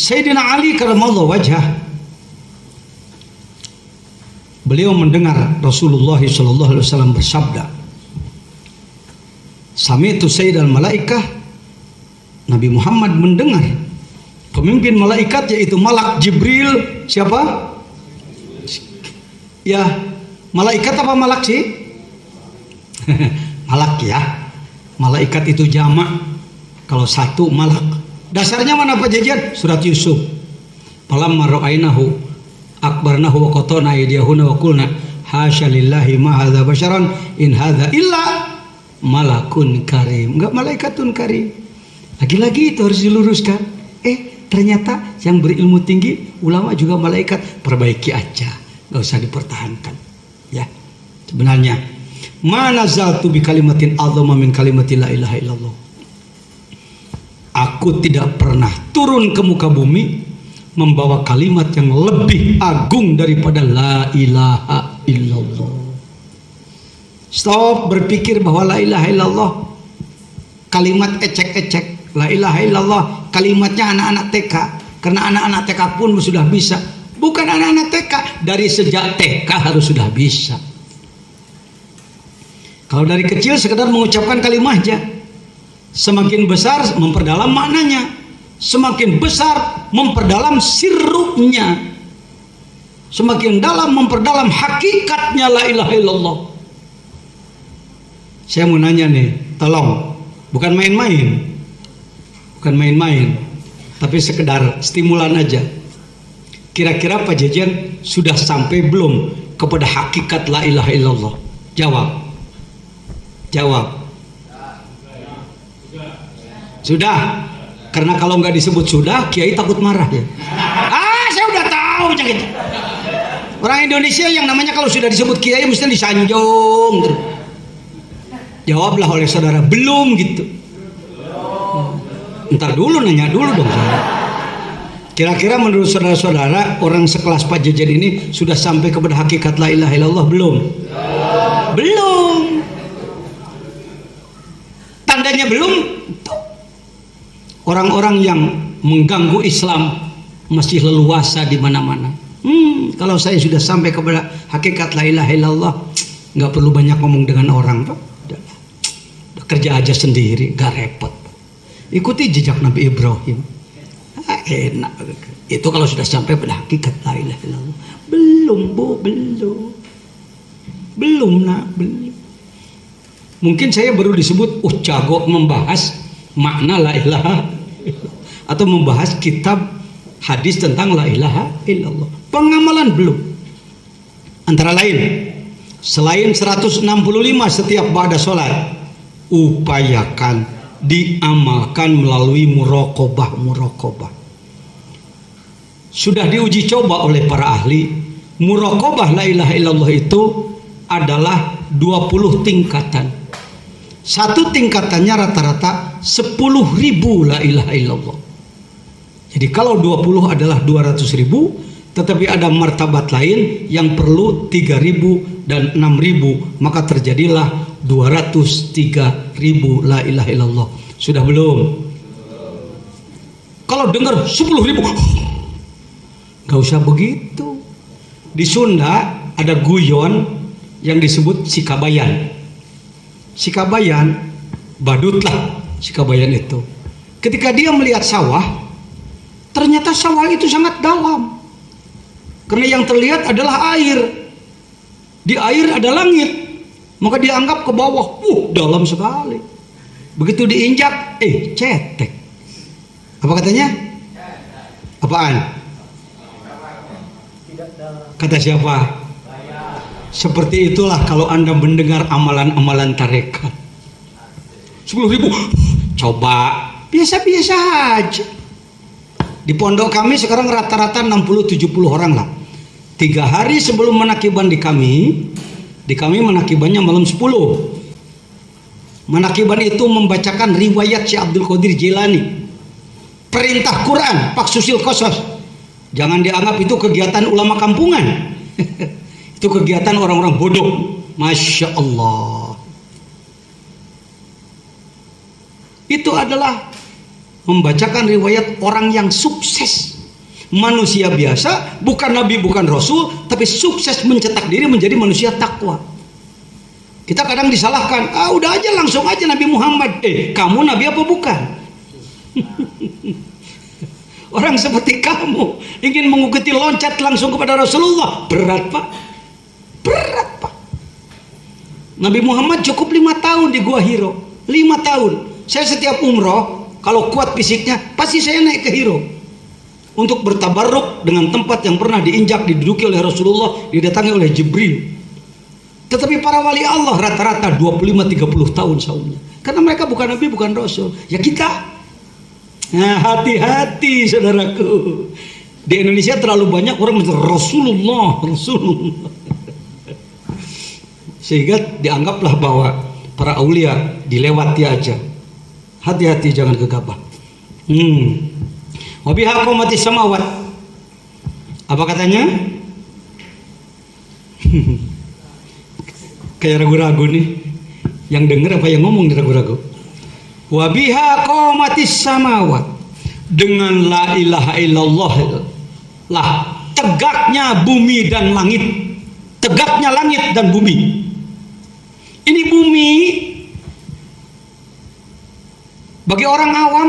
Sayyidina Ali karramallahu wajhah, beliau mendengar Rasulullah sallallahu alaihi wasallam bersabda, sami'tu sayyidal malaikah, Nabi Muhammad mendengar pemimpin malaikat yaitu malak Jibril. Siapa? Ya, malaikat apa malak sih? Malak ya. Malaikat itu jamak. Kalau satu malak. Dasarnya mana Pak Jajan? Surat Yusuf. Falamma ra'ainahu akbarnahu wa qatana aydiyahuna wa qulna hasya lillahi ma hadza basyaran in hadza illa malakun karim. Enggak malaikatun karim. Lagi-lagi itu harus diluruskan. Ternyata yang berilmu tinggi ulama juga malaikat. Perbaiki aja, nggak usah dipertahankan. Ya, sebenarnya mana zaltu bi kalimatin adzama min kalimati la ilaha illallah. Aku tidak pernah turun ke muka bumi membawa kalimat yang lebih agung daripada la ilaha illallah. Stop berpikir bahwa la ilaha illallah kalimat ecek-ecek. La ilaha illallah kalimatnya anak-anak TK, karena anak-anak TK pun sudah bisa. Bukan anak-anak TK, dari sejak TK harus sudah bisa. Kalau dari kecil sekedar mengucapkan kalimat aja, semakin besar memperdalam maknanya, semakin besar memperdalam sirruhnya, semakin dalam memperdalam hakikatnya la ilaha illallah. Saya mau nanya nih, tolong, bukan main-main. Bukan main-main, tapi sekedar stimulan aja. Kira-kira Pak Jejen sudah sampai belum kepada hakikat la ilaha illallah? Jawab. Jawab. Sudah. Karena kalau nggak disebut sudah, Kiai takut marah ya. Saya udah tahu macam itu. Orang Indonesia yang namanya kalau sudah disebut Kiai mesti disanjung. Jawablah oleh saudara, belum gitu. Ntar dulu, nanya dulu dong saya. Kira-kira menurut saudara-saudara orang sekelas Pak Jejen ini sudah sampai kepada hakikat la ilaha illallah belum? Belum. Tandanya belum. Orang-orang yang mengganggu Islam masih leluasa di mana-mana. Kalau saya sudah sampai kepada hakikat la ilaha illallah, nggak perlu banyak ngomong dengan orang, Pak. Udah kerja aja sendiri, nggak repot. Ikuti jejak Nabi Ibrahim. Enak. Itu kalau sudah sampai pada hakikat la ilaha illallah. Belum, Bu, belum. Belum, nak, belum. Mungkin saya baru disebut jago membahas makna la ilaha atau membahas kitab hadis tentang la ilaha illallah. Pengamalan belum. Antara lain, selain 165 setiap ba'da sholat, upayakan diamalkan melalui muraqabah. Sudah diuji coba oleh para ahli. Muraqabah la ilaha illallah itu adalah 20 tingkatan. Satu tingkatannya rata-rata 10.000 la ilaha illallah. Jadi kalau 20 adalah 200.000, tetapi ada martabat lain yang perlu 3.000 dan 6.000, maka terjadilah 203.000 la ilaha illallah. Sudah belum? Kalau dengar 10.000, gak usah begitu. Di Sunda ada guyon yang disebut sikabayan. Sikabayan, badut lah sikabayan itu. Ketika dia melihat sawah, ternyata sawah itu sangat dalam. Karena yang terlihat adalah air. Di air ada langit. Maka dia anggap ke bawah, dalam sekali. Begitu diinjak, cetek. Apa katanya? Apaan? Kata siapa? Seperti itulah kalau Anda mendengar amalan-amalan tarekat. 10.000, coba biasa-biasa aja. Di pondok kami sekarang rata-rata 60-70 orang lah. 3 hari sebelum menakiban di kami menakibannya malam 10. Menakiban itu membacakan riwayat Syekh Abdul Qadir Jilani, perintah Quran, Pak Susil Kosos. Jangan dianggap itu kegiatan ulama kampungan. Itu kegiatan orang-orang bodoh. Masya Allah. Itu adalah membacakan riwayat orang yang sukses, manusia biasa, bukan nabi, bukan rasul, tapi sukses mencetak diri menjadi manusia takwa. Kita kadang disalahkan, udah aja langsung aja Nabi Muhammad. Kamu nabi apa bukan? Orang seperti kamu ingin mengikuti loncat langsung kepada Rasulullah, berat pak, berat pak. Nabi Muhammad cukup 5 tahun di Gua Hiro, 5 tahun. Saya setiap umroh, kalau kuat fisiknya, pasti saya naik ke Hiro untuk bertabarruk dengan tempat yang pernah diinjak, diduduki oleh Rasulullah, didatangi oleh Jibril. Tetapi para wali Allah rata-rata 25-30 tahun saumnya, karena mereka bukan nabi, bukan rasul. Ya kita, nah hati-hati saudaraku, di Indonesia terlalu banyak orang bilang Rasulullah, Rasulullah, sehingga dianggaplah bahwa para aulia dilewati aja. Hati-hati, jangan gegabah. Wabiha qomati samawat. Apa katanya? Kayak ragu-ragu nih. Yang denger apa yang ngomong nih ragu-ragu? Wabiha qomati samawat. Dengan la ilaha illallah lah tegaknya bumi dan langit. Tegaknya langit dan bumi. Ini bumi bagi orang awam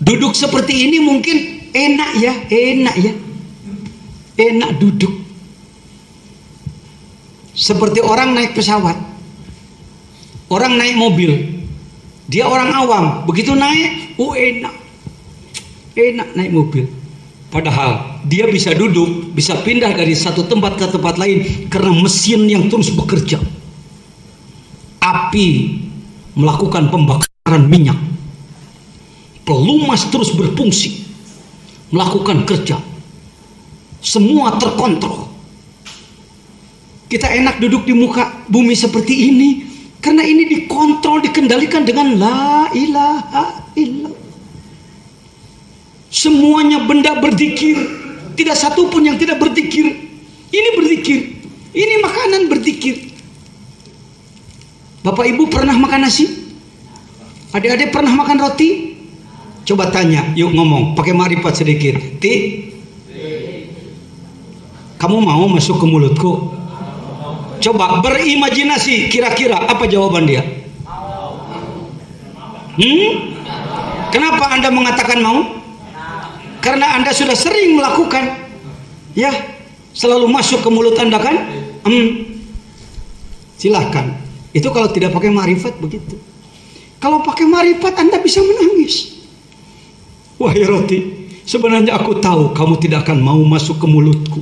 duduk seperti ini mungkin enak ya, enak duduk seperti orang naik pesawat, orang naik mobil. Dia orang awam, begitu naik, enak naik mobil. Padahal dia bisa duduk, bisa pindah dari satu tempat ke tempat lain karena mesin yang terus bekerja. Api melakukan pembakaran minyak, pelumas terus berfungsi, melakukan kerja, semua terkontrol. Kita enak duduk di muka bumi seperti ini karena ini dikontrol, dikendalikan dengan la ilaha illallah. Semuanya benda berzikir, tidak satu pun yang tidak berzikir. Ini berzikir, ini makanan berzikir. Bapak ibu pernah makan nasi? Adik-adik pernah makan roti? Coba tanya, yuk ngomong, pakai ma'rifat sedikit. Kamu mau masuk ke mulutku? Coba berimajinasi, kira-kira apa jawaban dia? Kenapa Anda mengatakan mau? Karena Anda sudah sering melakukan, ya, selalu masuk ke mulut Anda kan? Silahkan. Itu kalau tidak pakai ma'rifat begitu. Kalau pakai ma'rifat Anda bisa menangis. Wahai roti, sebenarnya aku tahu kamu tidak akan mau masuk ke mulutku.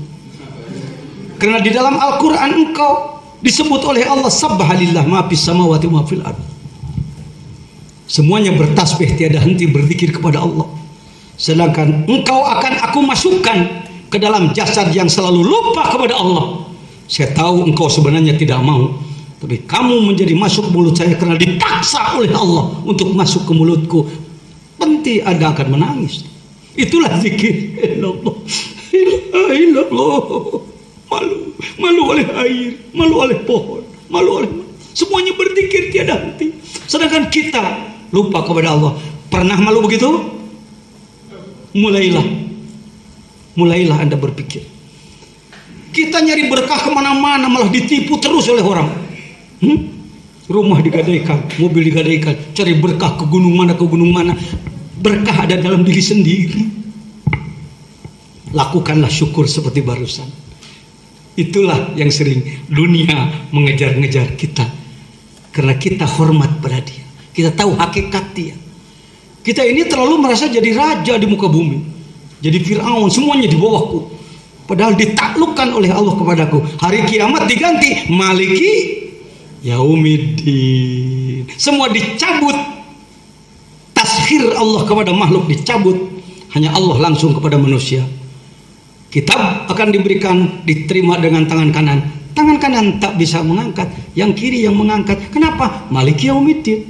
Karena di dalam Al-Quran engkau disebut oleh Allah Subhanallah ma fis samawati wa ma fil ardh. Semuanya bertasbih tiada henti berzikir kepada Allah. Sedangkan engkau akan aku masukkan ke dalam jasad yang selalu lupa kepada Allah. Saya tahu engkau sebenarnya tidak mau, tapi kamu menjadi masuk ke mulut saya karena dipaksa oleh Allah untuk masuk ke mulutku. Pasti Anda akan menangis. Itulah zikir. Ilallah. Malu oleh air, malu oleh pohon, malu oleh semuanya berzikir tiada henti. Sedangkan kita lupa kepada Allah. Pernah malu begitu? Mulailah Anda berpikir. Kita nyari berkah kemana-mana malah ditipu terus oleh orang. Rumah digadaikan, mobil digadaikan, cari berkah ke gunung mana. Berkah ada dalam diri sendiri. Lakukanlah syukur seperti barusan. Itulah yang sering dunia mengejar-ngejar kita, karena kita hormat pada dia, kita tahu hakikat dia. Kita ini terlalu merasa jadi raja di muka bumi, jadi Fir'aun, semuanya di bawahku, padahal ditaklukkan oleh Allah kepadaku. Hari kiamat diganti Maliki Yaumiddin. Semua dicabut, tashir Allah kepada makhluk dicabut, hanya Allah langsung kepada manusia. Kitab akan diberikan, diterima dengan tangan kanan. Tangan kanan tak bisa mengangkat, yang kiri yang mengangkat. Kenapa? Maliki Yaumiddin.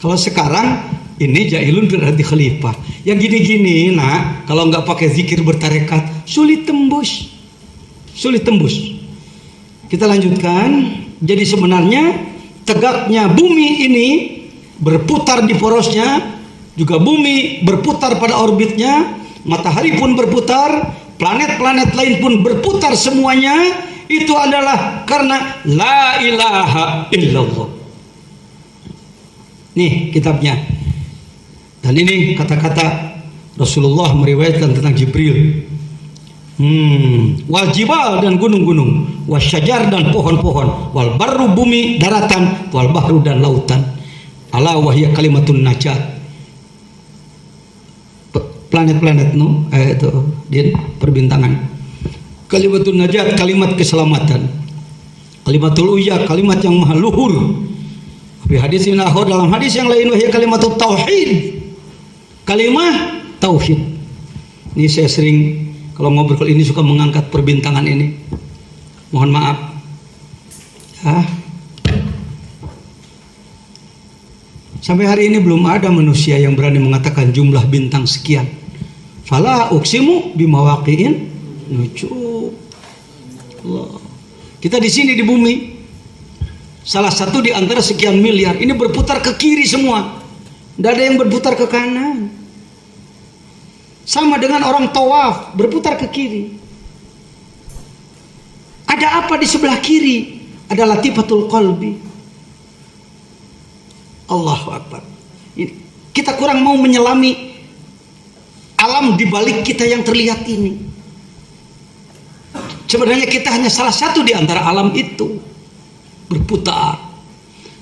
Kalau sekarang ini jahilun berarti khalifah. Yang gini-gini, nak, kalau nggak pakai zikir bertarekat, sulit tembus. Kita lanjutkan. Jadi sebenarnya tegaknya bumi ini berputar di porosnya juga bumi berputar pada orbitnya, matahari pun berputar, planet-planet lain pun berputar, semuanya itu adalah karena la ilaha illallah. Nih kitabnya. Dan ini kata-kata Rasulullah meriwayatkan tentang Jibril. Wal jibal dan gunung-gunung, wasyajar dan pohon-pohon, wal barru bumi daratan, wal bahru dan lautan. Ala wahya kalimatun najat. Planet-planet itu din perbintangan. Kalimatun najat, kalimat keselamatan. Kalimatul uya, kalimat yang maha luhur. Di hadis ini dalam hadis yang lain wahya kalimatut tauhid. Kalimah tauhid. Ini saya sering kalau ngobrol ini suka mengangkat perbintangan ini. Mohon maaf. Sampai hari ini belum ada manusia yang berani mengatakan jumlah bintang sekian. Fala uqsimu bimawaqi'in nujum. Kita di sini di bumi, salah satu di antara sekian miliar ini berputar ke kiri semua. Tidak ada yang berputar ke kanan. Sama dengan orang tawaf berputar ke kiri. Ada apa di sebelah kiri? Ada latifatul qalbi. Allahu Akbar. Kita kurang mau menyelami alam di balik kita yang terlihat ini. Sebenarnya kita hanya salah satu di antara alam itu berputar.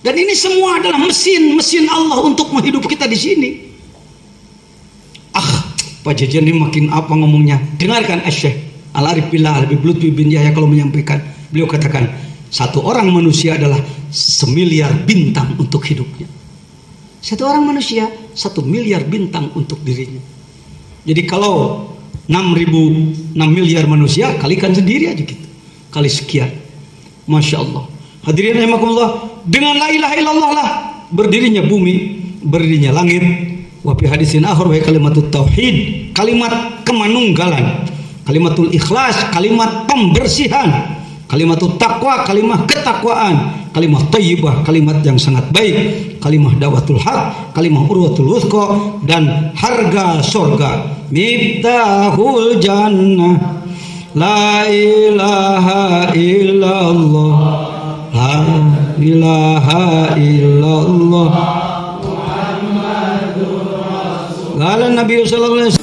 Dan ini semua adalah mesin Allah untuk menghidup kita di sini. Pak Jajan ini makin apa ngomongnya? Dengarkan Syekh Al-Arif Billah Al-Lutfi bin Yahya kalau menyampaikan. Beliau katakan, satu orang manusia adalah semiliar bintang untuk hidupnya. Satu orang manusia, 1 miliar bintang untuk dirinya. Jadi kalau 6 miliar manusia, kalikan sendiri aja gitu. Kali sekian. Masya Allah. Hadirin rahimakumullah, dengan la ilaha illallah lah berdirinya bumi, berdirinya langit. Wa fi hadisin akhar wa kalimatut tauhid, kalimat kemanunggalan, kalimatul ikhlas, kalimat pembersihan, kalimatut taqwa, kalimat ketakwaan, kalimat thayyibah, kalimat yang sangat baik, kalimat dawatul haq, kalimat urwatul wuthqa, dan harga surga. Miftahul jannah la ilaha illallah, la ilaha illallah. Qala Nabi sallallahu alaihi wasallam